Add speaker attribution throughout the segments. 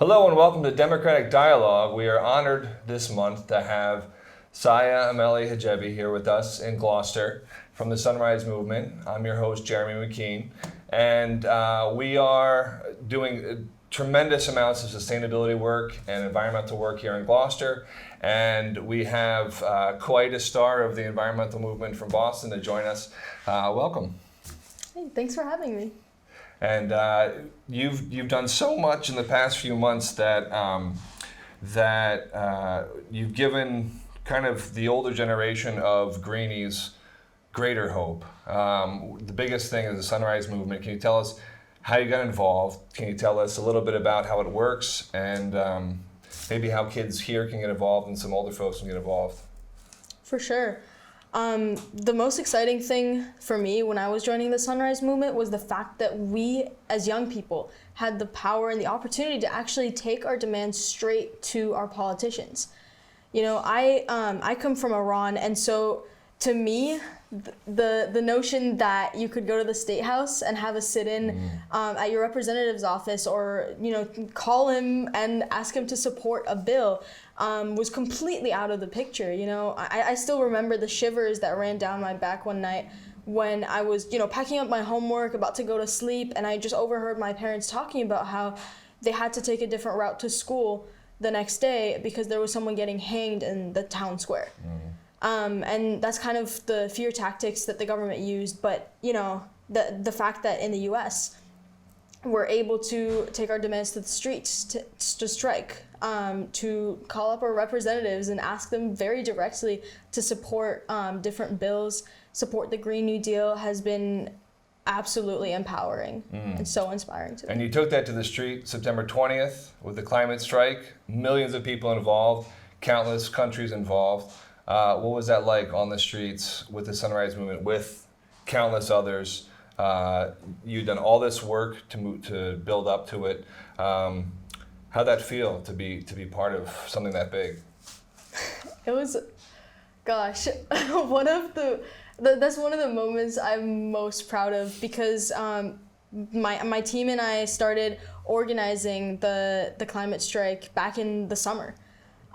Speaker 1: Hello and welcome to Democratic Dialogue. We are honored this month to have Saya Ameli Hijebi here with us in Gloucester from the Sunrise Movement. I'm your host, Jeremy McKean, and we are doing tremendous amounts of sustainability work and environmental work here in Gloucester, and we have quite a star of the environmental movement from Boston to join us. Welcome.
Speaker 2: Hey, thanks for having me.
Speaker 1: And you've done so much in the past few months that you've given kind of the older generation of greenies greater hope. The biggest thing is the Sunrise Movement. Can you tell us how you got involved? Can you tell us a little bit about how it works and maybe how kids here can get involved and some older folks can get involved?
Speaker 2: For sure. The most exciting thing for me when I was joining the Sunrise Movement was the fact that we, as young people, had the power and the opportunity to actually take our demands straight to our politicians. You know, I come from Iran, and so to me, the notion that you could go to the State House and have a sit-in at your representative's office, or call him and ask him to support a bill, was completely out of the picture. I still remember the shivers that ran down my back one night when I was packing up my homework, about to go to sleep, and I just overheard my parents talking about how they had to take a different route to school the next day because there was someone getting hanged in the town square. And that's kind of the fear tactics that the government used. But, the fact that in the U.S., we're able to take our demands to the streets, to strike, to call up our representatives and ask them very directly to support different bills, support the Green New Deal, has been absolutely empowering and so inspiring to me.
Speaker 1: And you took that to the street September 20th with the climate strike, millions of people involved, countless countries involved. What was that like on the streets with the Sunrise Movement, with countless others? You've done all this work to build up to it. How'd that feel to be part of something that big?
Speaker 2: It was, gosh, that's one of the moments I'm most proud of, because my team and I started organizing the climate strike back in the summer.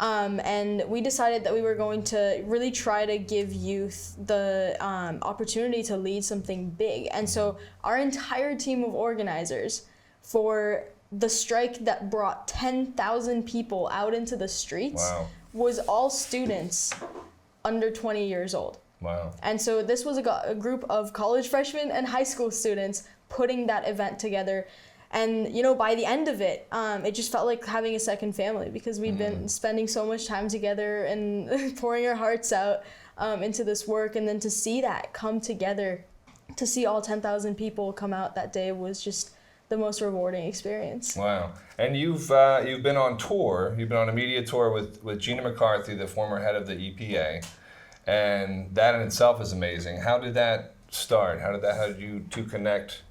Speaker 2: And we decided that we were going to really try to give youth the opportunity to lead something big. And so our entire team of organizers for the strike that brought 10,000 people out into the streets was all students under 20 years old.
Speaker 1: Wow.
Speaker 2: And so this was a group of college freshmen and high school students putting that event together. And, by the end of it, it just felt like having a second family, because we'd been spending so much time together and pouring our hearts out into this work. And then to see that come together, to see all 10,000 people come out that day, was just the most rewarding experience.
Speaker 1: Wow. And you've been on tour. You've been on a media tour with Gina McCarthy, the former head of the EPA. And that in itself is amazing. How did that start? How did you two connect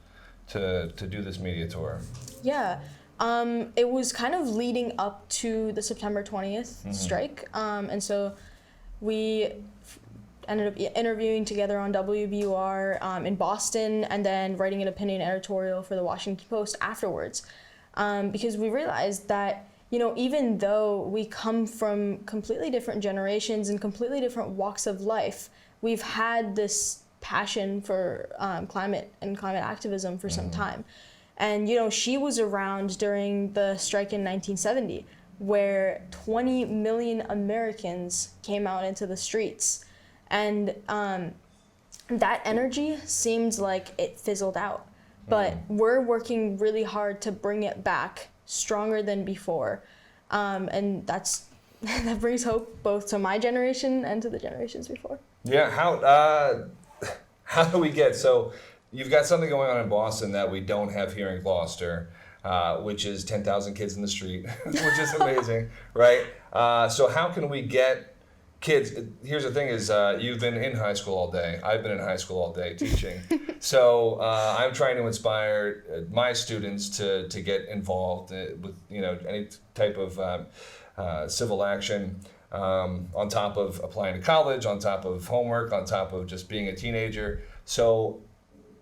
Speaker 1: to do this media tour?
Speaker 2: Yeah, it was kind of leading up to the September 20th strike. And so we ended up interviewing together on WBUR in Boston, and then writing an opinion editorial for the Washington Post afterwards. Because we realized that, even though we come from completely different generations and completely different walks of life, we've had this passion for climate and climate activism for some time. And, she was around during the strike in 1970, where 20 million Americans came out into the streets. And that energy seemed like it fizzled out. But we're working really hard to bring it back stronger than before. And that brings hope both to my generation and to the generations before.
Speaker 1: Yeah, how do we get, so you've got something going on in Boston that we don't have here in Gloucester, which is 10,000 kids in the street, which is amazing, right? So how can we get kids, here's the thing is, you've been in high school all day, I've been in high school all day teaching. So I'm trying to inspire my students to get involved with any type of civil action. On top of applying to college, on top of homework, on top of just being a teenager. So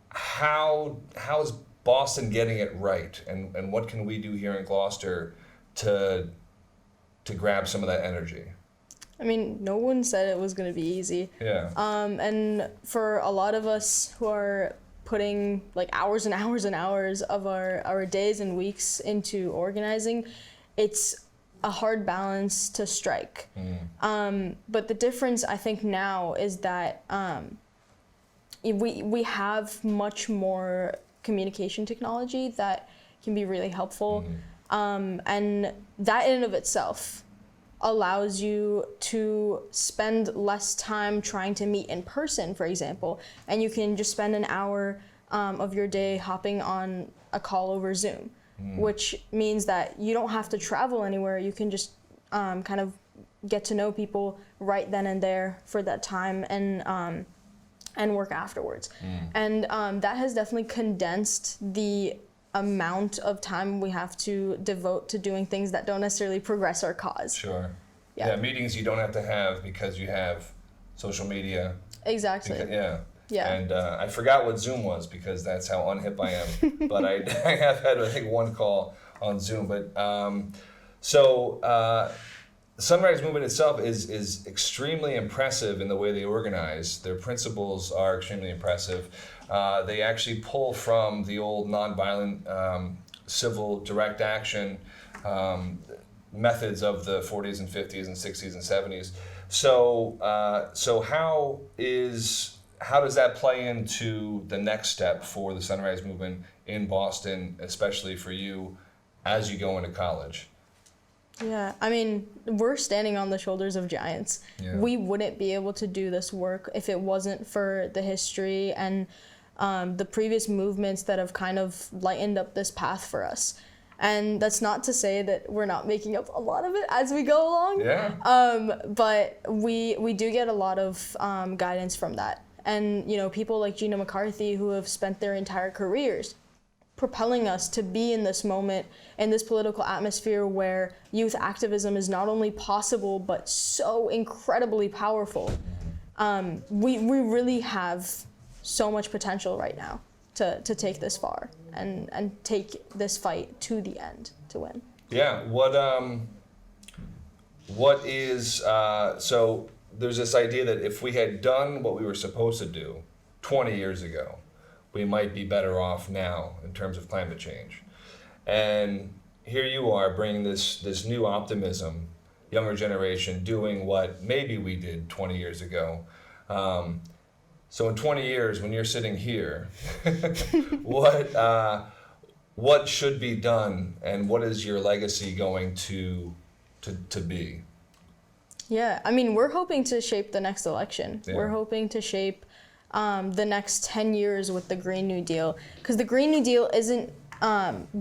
Speaker 1: how is Boston getting it right? And what can we do here in Gloucester to grab some of that energy?
Speaker 2: I mean, no one said it was going to be easy.
Speaker 1: Yeah.
Speaker 2: And for a lot of us who are putting like hours and hours and hours of our days and weeks into organizing, it's a hard balance to strike. But the difference I think now is that we have much more communication technology that can be really helpful. And that in and of itself allows you to spend less time trying to meet in person, for example, and you can just spend an hour of your day hopping on a call over Zoom, which means that you don't have to travel anywhere. You can just kind of get to know people right then and there for that time and work afterwards. And that has definitely condensed the amount of time we have to devote to doing things that don't necessarily progress our cause.
Speaker 1: Sure. Yeah, meetings you don't have to have because you have social media.
Speaker 2: Exactly.
Speaker 1: Yeah.
Speaker 2: Yeah.
Speaker 1: And I forgot what Zoom was because that's how unhip I am. But I have had, I think, one call on Zoom. But the Sunrise Movement itself is extremely impressive in the way they organize. Their principles are extremely impressive. They actually pull from the old nonviolent civil direct action methods of the 40s and 50s and 60s and 70s. So how does that play into the next step for the Sunrise Movement in Boston, especially for you as you go into college?
Speaker 2: Yeah, I mean, we're standing on the shoulders of giants.
Speaker 1: Yeah.
Speaker 2: We wouldn't be able to do this work if it wasn't for the history and the previous movements that have kind of lightened up this path for us. And that's not to say that we're not making up a lot of it as we go along.
Speaker 1: Yeah.
Speaker 2: But we do get a lot of guidance from that. And, you know, people like Gina McCarthy who have spent their entire careers propelling us to be in this moment, in this political atmosphere where youth activism is not only possible, but so incredibly powerful. We really have so much potential right now to take this far and take this fight to the end to win.
Speaker 1: Yeah. What is so there's this idea that if we had done what we were supposed to do 20 years ago, we might be better off now in terms of climate change. And here you are bringing this new optimism, younger generation doing what maybe we did 20 years ago. So in 20 years, when you're sitting here, what should be done, and what is your legacy going to be?
Speaker 2: Yeah, I mean, we're hoping to shape the next election.
Speaker 1: Yeah.
Speaker 2: We're hoping to shape the next 10 years with the Green New Deal, because the Green New Deal isn't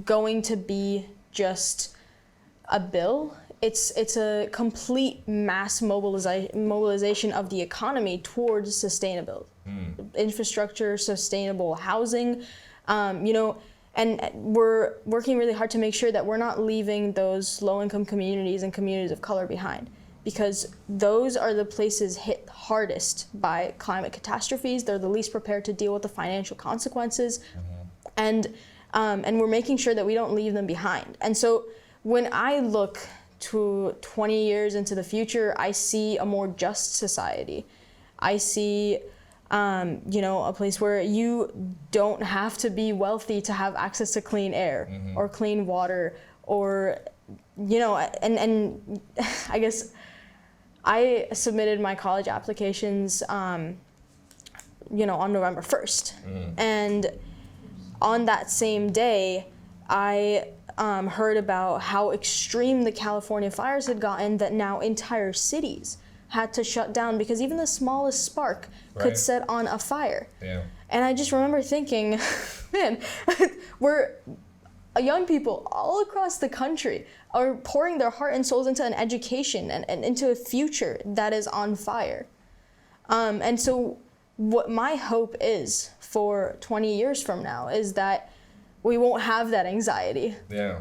Speaker 2: going to be just a bill. It's a complete mass mobilization of the economy towards sustainability, infrastructure, sustainable housing, and we're working really hard to make sure that we're not leaving those low-income communities and communities of color behind, because those are the places hit hardest by climate catastrophes. They're the least prepared to deal with the financial consequences, and we're making sure that we don't leave them behind. And so when I look to 20 years into the future, I see a more just society. I see a place where you don't have to be wealthy to have access to clean air or clean water, or and I guess I submitted my college applications on November 1st. And on that same day, I heard about how extreme the California fires had gotten, that now entire cities had to shut down because even the smallest spark could set on a fire. Yeah. And I just remember thinking, man, we're young people all across the country are pouring their heart and souls into an education and into a future that is on fire. And so what my hope is for 20 years from now is that we won't have that anxiety. Yeah.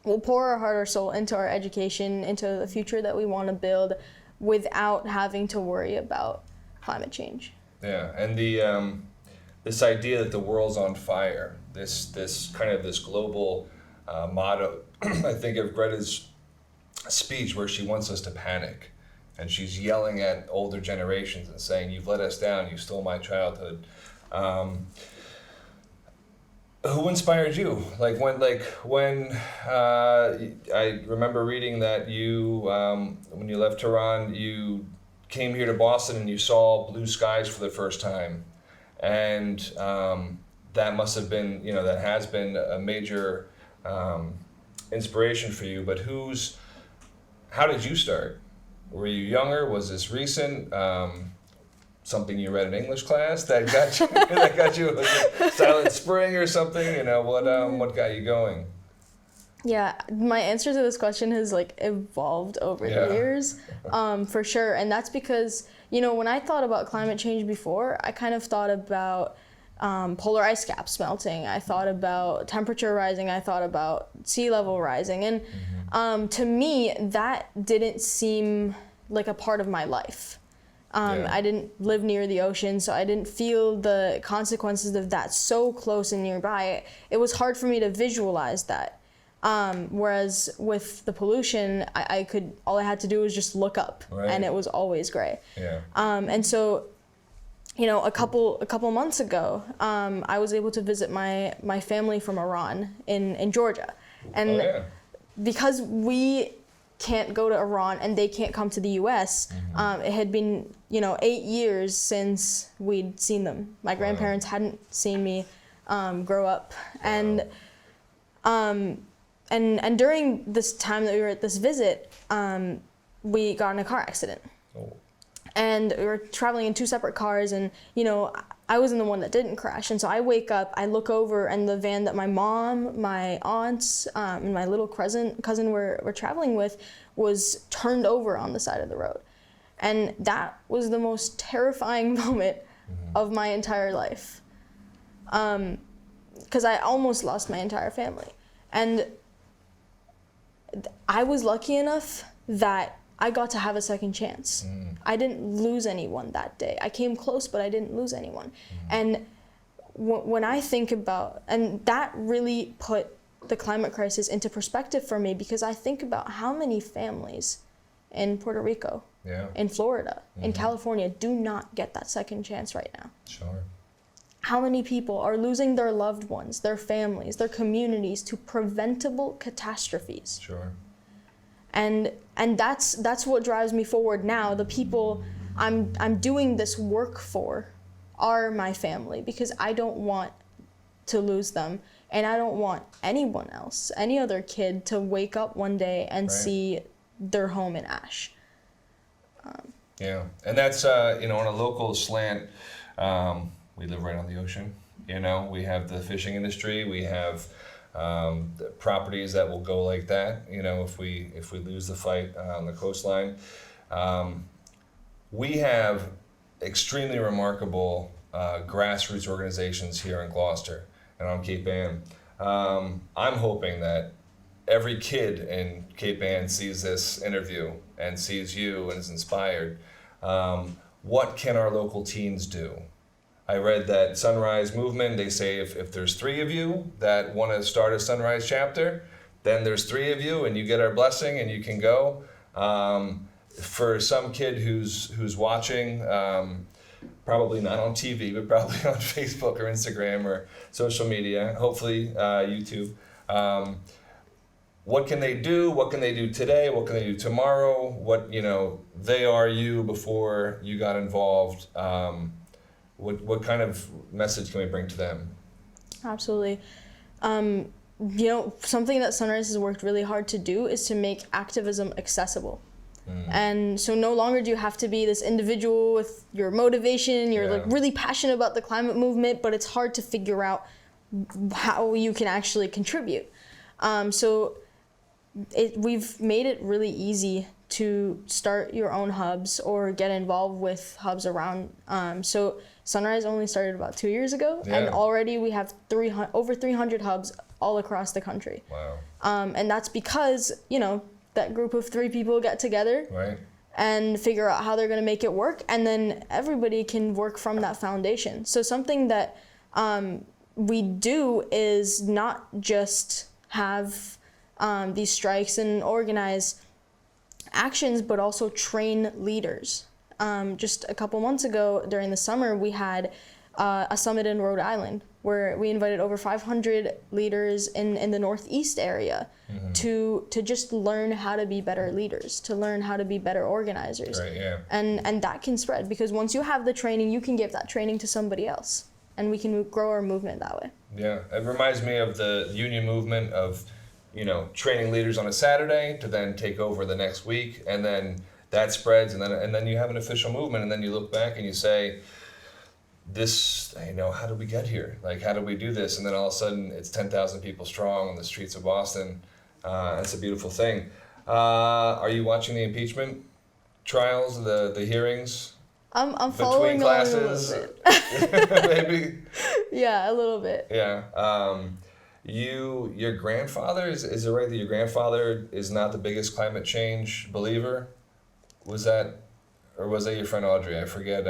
Speaker 2: We'll pour our heart or soul into our education, into the future that we want to build, without having to worry about climate change.
Speaker 1: Yeah, and the this idea that the world's on fire, this global motto I think of Greta's speech where she wants us to panic. And she's yelling at older generations and saying, "You've let us down. You stole my childhood." Who inspired you? When I remember reading that you, when you left Tehran, you came here to Boston and you saw blue skies for the first time, and that must have been, that has been a major inspiration for you. But how did you start? Were you younger? Was this recent? Something you read in English class that got you? Was it Silent Spring or something? What got you going?
Speaker 2: Yeah, my answer to this question has evolved over the years, for sure. And that's because, when I thought about climate change before, I kind of thought about polar ice caps melting. I thought about temperature rising. I thought about sea level rising. And to me, that didn't seem like a part of my life. I didn't live near the ocean, so I didn't feel the consequences of that so close and nearby. It was hard for me to visualize that. Whereas with the pollution, all I had to do was just look up, and it was always gray.
Speaker 1: Yeah.
Speaker 2: And so, a couple months ago, I was able to visit my family from Iran in Georgia, and because we can't go to Iran and they can't come to the U.S. It had been 8 years since we'd seen them. My grandparents hadn't seen me grow up, and during this time that we were at this visit, we got in a car accident. And we were traveling in two separate cars, and I was in the one that didn't crash. And so I wake up, I look over, and the van that my mom, my aunts, and my little cousin were traveling with was turned over on the side of the road. And that was the most terrifying moment of my entire life, because I almost lost my entire family. And I was lucky enough that I got to have a second chance. I didn't lose anyone that day. I came close, but I didn't lose anyone. And when I think about, and that really put the climate crisis into perspective for me, because I think about how many families in Puerto Rico, in Florida, in California do not get that second chance right now.
Speaker 1: Sure.
Speaker 2: How many people are losing their loved ones, their families, their communities to preventable catastrophes?
Speaker 1: Sure.
Speaker 2: And that's what drives me forward now. The people I'm doing this work for are my family, because I don't want to lose them, and I don't want anyone else, any other kid, to wake up one day and see their home in ash.
Speaker 1: And that's on a local slant. We live right on the ocean. We have the fishing industry. We have the properties that will go like that. If we lose the fight on the coastline, we have extremely remarkable grassroots organizations here in Gloucester and on Cape Ann. I'm hoping that every kid in Cape Ann sees this interview and sees you and is inspired. What can our local teens do? I read that Sunrise Movement, they say if there's 3 of you that want to start a Sunrise chapter, then there's 3 of you and you get our blessing and you can go. For some kid who's watching, probably not on TV, but probably on Facebook or Instagram or social media, hopefully YouTube, what can they do? What can they do today? What can they do tomorrow? What, they are you before you got involved. What kind of message can we bring to them? Absolutely.
Speaker 2: Something that Sunrise has worked really hard to do is to make activism accessible. And so no longer do you have to be this individual with your motivation, you're really passionate about the climate movement, but it's hard to figure out how you can actually contribute. We've made it really easy to start your own hubs or get involved with hubs around. So Sunrise only started about 2 years ago, and already we have over 300 hubs all across the country.
Speaker 1: Wow.
Speaker 2: And that's because, that group of 3 people get together and figure out how they're going to make it work, and then everybody can work from that foundation. So something that we do is not just have these strikes and organize actions, but also train leaders. Just a couple months ago during the summer, we had a summit in Rhode Island where we invited over 500 leaders in the Northeast area to just learn how to be better leaders, to learn how to be better organizers.
Speaker 1: Right, yeah.
Speaker 2: And that can spread, because once you have the training, you can give that training to somebody else, and we can grow our movement that way.
Speaker 1: Yeah, it reminds me of the union movement of, training leaders on a Saturday to then take over the next week, and then that spreads, and then you have an official movement, and then you look back and you say, this, how did we get here? Like, how did we do this? And then all of a sudden, it's 10,000 people strong on the streets of Boston. It's a beautiful thing. Are you watching the impeachment trials, the hearings?
Speaker 2: I'm following
Speaker 1: between classes,
Speaker 2: along a little bit.
Speaker 1: maybe.
Speaker 2: Yeah, a little bit.
Speaker 1: Yeah. Your grandfather, is it right that your grandfather is not the biggest climate change believer? Was that your friend Audrey? I forget.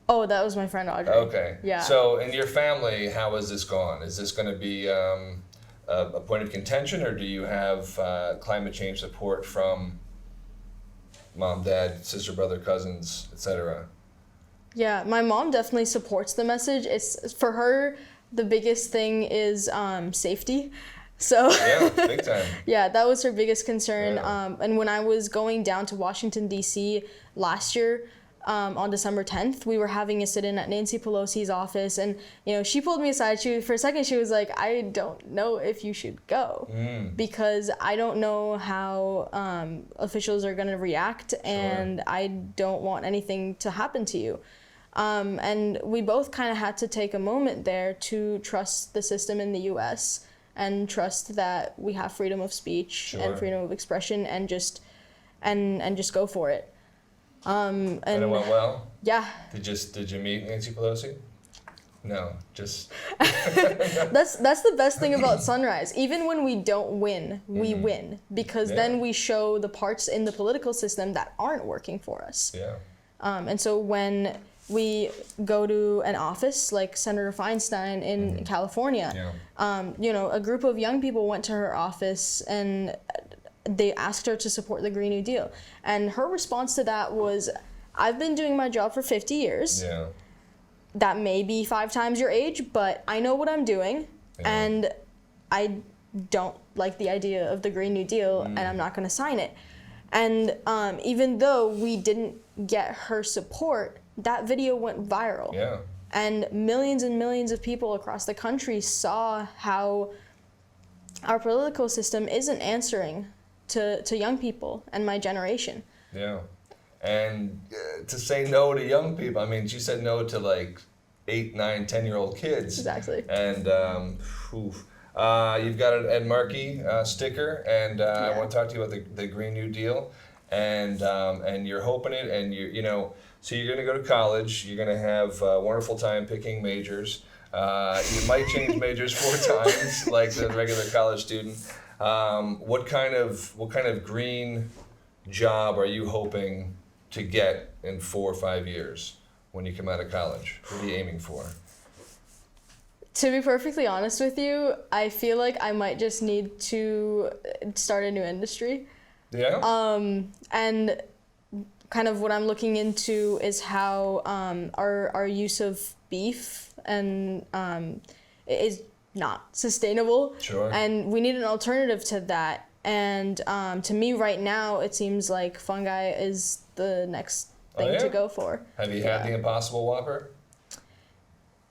Speaker 2: Oh, that was my friend Audrey.
Speaker 1: Okay.
Speaker 2: Yeah.
Speaker 1: So in your family, how has this gone? Is this going to be a point of contention, or do you have climate change support from mom, dad, sister, brother, cousins, etc.?
Speaker 2: Yeah, my mom definitely supports the message. It's for her, the biggest thing is safety. So
Speaker 1: Yeah, big time.
Speaker 2: yeah, that was her biggest concern.
Speaker 1: Yeah.
Speaker 2: And when I was going down to Washington, D.C. last year, on December 10th, we were having a sit-in at Nancy Pelosi's office, and she pulled me aside. For a second, she was like, I don't know if you should go, because I don't know how officials are going to react, and I don't want anything to happen to you. And we both kind of had to take a moment there to trust the system in the U.S. and trust that we have freedom of speech and freedom of expression, and just go for it. And
Speaker 1: it went well?
Speaker 2: Yeah.
Speaker 1: Did you meet Nancy Pelosi? No, just...
Speaker 2: That's the best thing about Sunrise. Even when we don't win, we win, because then we show the parts in the political system that aren't working for us.
Speaker 1: Yeah.
Speaker 2: And so when we go to an office like Senator Feinstein in California, a group of young people went to her office and they asked her to support the Green New Deal. And her response to that was, I've been doing my job for 50 years.
Speaker 1: Yeah.
Speaker 2: That may be 5 times your age, but I know what I'm doing. Yeah. And I don't like the idea of the Green New Deal, and I'm not going to sign it. And even though we didn't get her support, that video went viral.
Speaker 1: Yeah.
Speaker 2: And millions of people across the country saw how our political system isn't answering to young people and my generation.
Speaker 1: Yeah. And to say no to young people, I mean, she said no to like 8, 9, 10-year-old kids.
Speaker 2: Exactly.
Speaker 1: And you've got an Ed Markey sticker, and I want to talk to you about the Green New Deal, and you're hoping it, and so you're going to go to college, you're going to have a wonderful time picking majors. You might change majors 4 times, like the regular college student. What kind of green job are you hoping to get in 4 or 5 years when you come out of college? What are you aiming for?
Speaker 2: To be perfectly honest with you, I feel like I might just need to start a new industry.
Speaker 1: Yeah?
Speaker 2: And kind of what I'm looking into is how our use of beef and is not sustainable.
Speaker 1: Sure.
Speaker 2: And we need an alternative to that. And to me right now, it seems like fungi is the next thing to go for.
Speaker 1: Have you had the Impossible Whopper?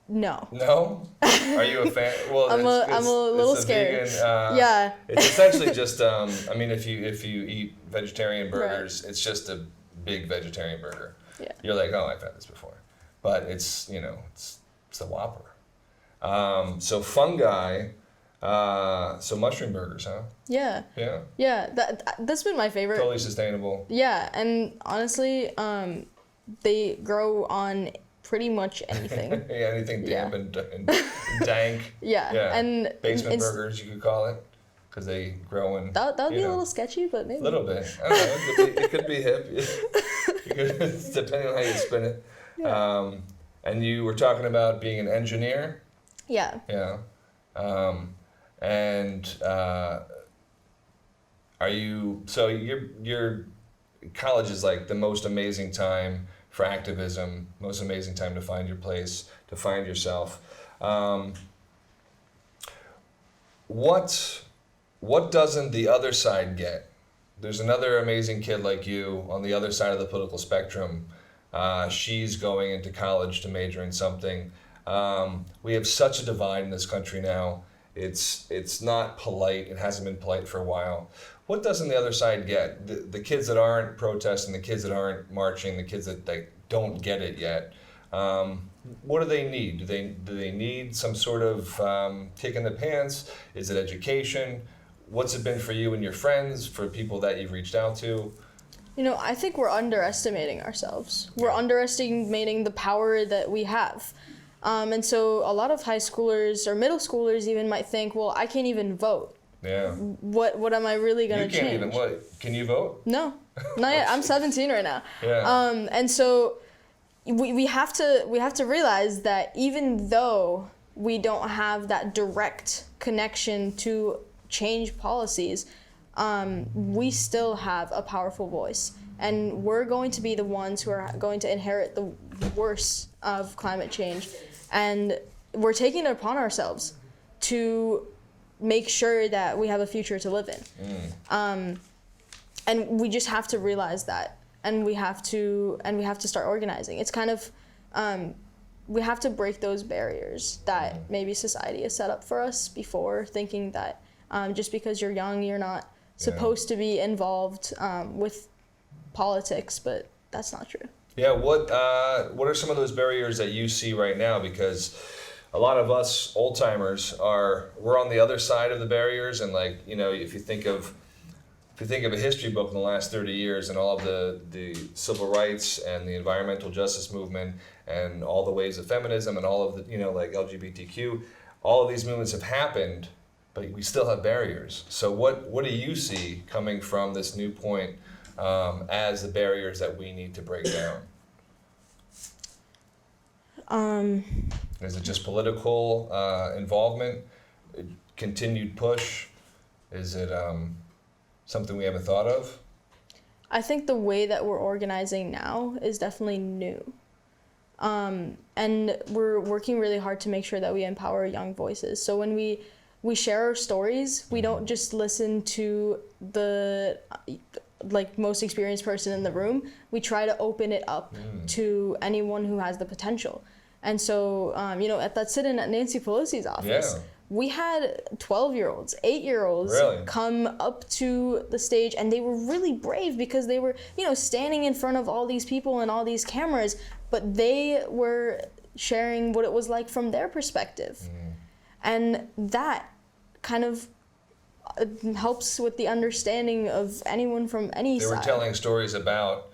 Speaker 2: No.
Speaker 1: No? Are you a fan? Well,
Speaker 2: I'm a little scared.
Speaker 1: Vegan, it's essentially just, if you eat vegetarian burgers, it's just a big vegetarian burger.
Speaker 2: Yeah.
Speaker 1: You're like, oh, I've had this before. But it's the Whopper. So fungi, so mushroom burgers, huh?
Speaker 2: Yeah.
Speaker 1: Yeah.
Speaker 2: Yeah, that's been my favorite.
Speaker 1: Totally sustainable.
Speaker 2: Yeah, and honestly, they grow on pretty much anything.
Speaker 1: Yeah, anything damp and dank.
Speaker 2: Yeah. And
Speaker 1: basement burgers, you could call it, because they grow in.
Speaker 2: That would be a little sketchy, but maybe.
Speaker 1: A little bit. I don't know. It could be hip. Depending on how you spin it. Yeah. And you were talking about being an engineer.
Speaker 2: Yeah.
Speaker 1: Yeah. And your college is like the most amazing time for activism, most amazing time to find your place, to find yourself. What doesn't the other side get? There's another amazing kid like you on the other side of the political spectrum. She's going into college to major in something. We have such a divide in this country now. It's not polite. It hasn't been polite for a while. What doesn't the other side get? The kids that aren't protesting, the kids that aren't marching, the kids that don't get it yet. What do they need? Do they need some sort of kick in the pants? Is it education? What's it been for you and your friends, for people that you've reached out to?
Speaker 2: You know, I think we're underestimating ourselves. We're underestimating the power that we have. And so a lot of high schoolers or middle schoolers even might think, well, I can't even vote.
Speaker 1: Yeah.
Speaker 2: What am I really going to change?
Speaker 1: You can't even, what? Can you vote?
Speaker 2: No, not yet. I'm 17 right now.
Speaker 1: Yeah.
Speaker 2: And so we have to realize that even though we don't have that direct connection to change policies, we still have a powerful voice, and we're going to be the ones who are going to inherit the worst of climate change, and we're taking it upon ourselves to make sure that we have a future to live in. And we just have to realize that, and we have to start organizing. It's kind of we have to break those barriers that maybe society has set up for us before, thinking that just because you're young, you're not supposed to be involved with politics, but that's not true.
Speaker 1: Yeah, what are some of those barriers that you see right now? Because a lot of us old timers we're on the other side of the barriers, and like, you know, if you think of a history book in the last 30 years and all of the civil rights and the environmental justice movement and all the waves of feminism and all of the, you know, like LGBTQ, all of these movements have happened, but we still have barriers. So what do you see coming from this new point as the barriers that we need to break down? Is it just political involvement, continued push? Is it something we haven't thought of?
Speaker 2: I think the way that we're organizing now is definitely new. And we're working really hard to make sure that we empower young voices. So when we share our stories, we don't just listen to the most experienced person in the room. We try to open it up to anyone who has the potential. And so, you know, at that sit-in at Nancy Pelosi's office, we had 12-year-olds, 8-year-olds come up to the stage, and they were really brave because they were, you know, standing in front of all these people and all these cameras, but they were sharing what it was like from their perspective. And that kind of helps with the understanding of anyone from any side.
Speaker 1: They were telling stories about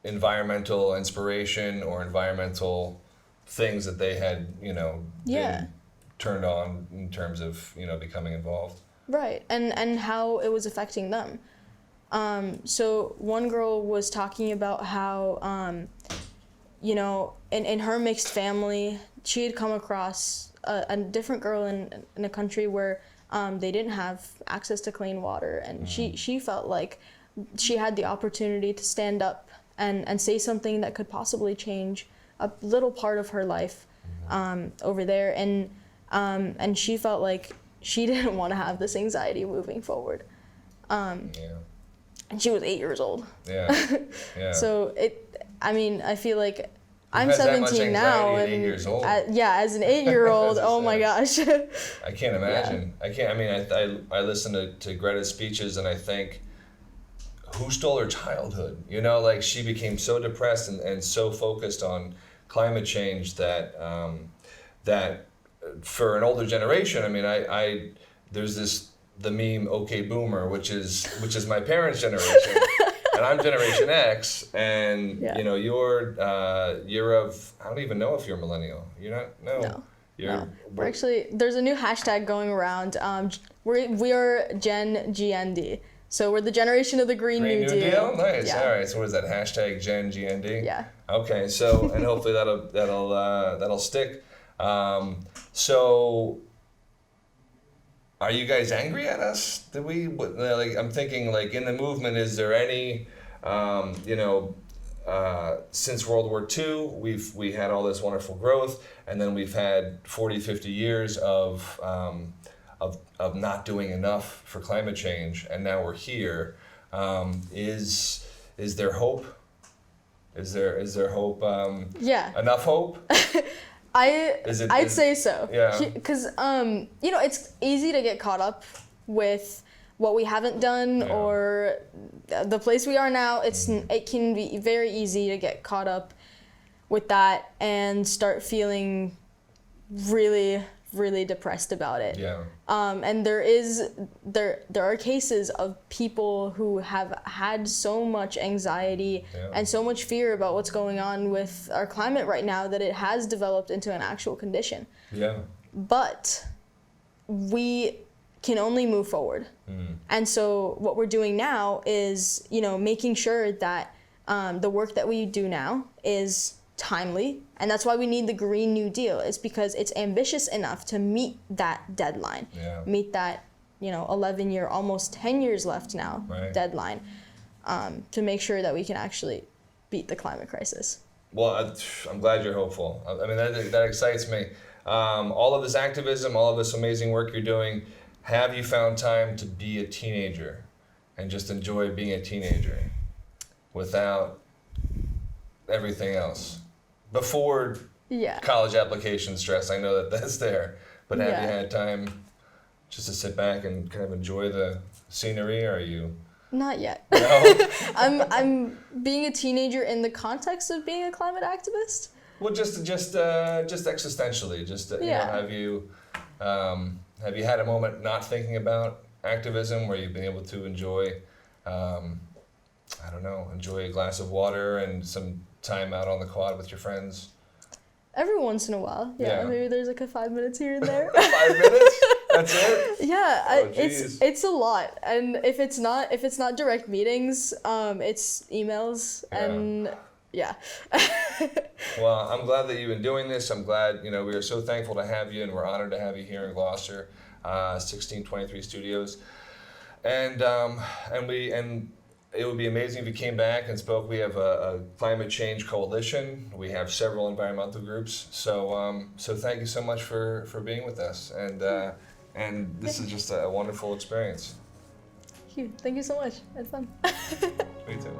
Speaker 1: environmental inspiration or environmental things that they had, you know, been turned on in terms of, you know, becoming involved.
Speaker 2: Right, and how it was affecting them. So one girl was talking about how, you know, in her mixed family, she had come across a different girl in a country where they didn't have access to clean water, and she felt like she had the opportunity to stand up and say something that could possibly change a little part of her life over there, and she felt like she didn't want to have this anxiety moving forward. And she was 8 years old. So I feel like I'm 17 now, and
Speaker 1: 8 years old.
Speaker 2: As an 8-year-old, oh my gosh.
Speaker 1: I can't imagine. I can't. I mean, I listen to Greta's speeches, and I think, who stole her childhood? You know, like, she became so depressed and so focused on climate change that that for an older generation, I mean, I there's the meme "Okay Boomer," which is my parents' generation. And I'm Generation X, and you know, you're of, I don't even know if you're a millennial. You're not. No.
Speaker 2: We're actually, there's a new hashtag going around. We are Gen GND, so we're the generation of the Green New Deal.
Speaker 1: Nice. Yeah. All right. So what is that hashtag? Gen GND.
Speaker 2: Yeah.
Speaker 1: Okay. So, and hopefully that'll stick. So Are you guys angry at us? Did we, like, I'm thinking, like, in the movement, is there any, since World War II, we had all this wonderful growth, and then we've had 40, 50 years of not doing enough for climate change, and now we're here. Is there hope? Is there hope?
Speaker 2: Yeah.
Speaker 1: Enough hope?
Speaker 2: I'd say so.
Speaker 1: Yeah.
Speaker 2: Because it's easy to get caught up with what we haven't done
Speaker 1: Yeah.
Speaker 2: or the place we are now. It can be very easy to get caught up with that and start feeling really, really depressed about it.
Speaker 1: Yeah.
Speaker 2: And there are cases of people who have had so much anxiety
Speaker 1: Yeah.
Speaker 2: and so much fear about what's going on with our climate right now that it has developed into an actual condition.
Speaker 1: Yeah.
Speaker 2: But we can only move forward. And so what we're doing now is, making sure that the work that we do now is timely, and that's why we need the Green New Deal. It's because it's ambitious enough to meet that deadline,
Speaker 1: Yeah.
Speaker 2: meet that 11-year, almost 10 years left now
Speaker 1: Right.
Speaker 2: deadline, to make sure that we can actually beat the climate crisis.
Speaker 1: Well, I'm glad you're hopeful. I mean, that excites me. All of this activism, all of this amazing work you're doing, have you found time to be a teenager and just enjoy being a teenager without everything else? Before
Speaker 2: Yeah.
Speaker 1: college application stress, I know that's there, but have you
Speaker 2: Yeah.
Speaker 1: had time just to sit back and kind of enjoy the scenery, or are you?
Speaker 2: Not yet.
Speaker 1: No?
Speaker 2: I'm being a teenager in the context of being a climate activist.
Speaker 1: Well, just existentially,
Speaker 2: Yeah.
Speaker 1: Have you had a moment not thinking about activism where you've been able to enjoy, enjoy a glass of water and some time out on the quad with your friends?
Speaker 2: Every once in a while,
Speaker 1: Yeah.
Speaker 2: maybe there's like a 5 minutes here and there.
Speaker 1: 5 minutes? That's it?
Speaker 2: Yeah,
Speaker 1: Oh, geez.
Speaker 2: it's a lot, and if it's not direct meetings, it's emails
Speaker 1: Yeah.
Speaker 2: and yeah.
Speaker 1: Well, I'm glad that you've been doing this. I'm glad, we are so thankful to have you, and we're honored to have you here in Gloucester, 1623 Studios. And it would be amazing if you came back and spoke. We have a climate change coalition. We have several environmental groups. So thank you so much for being with us. And this is just a wonderful experience.
Speaker 2: Thank you so much. I had fun.
Speaker 1: Me too.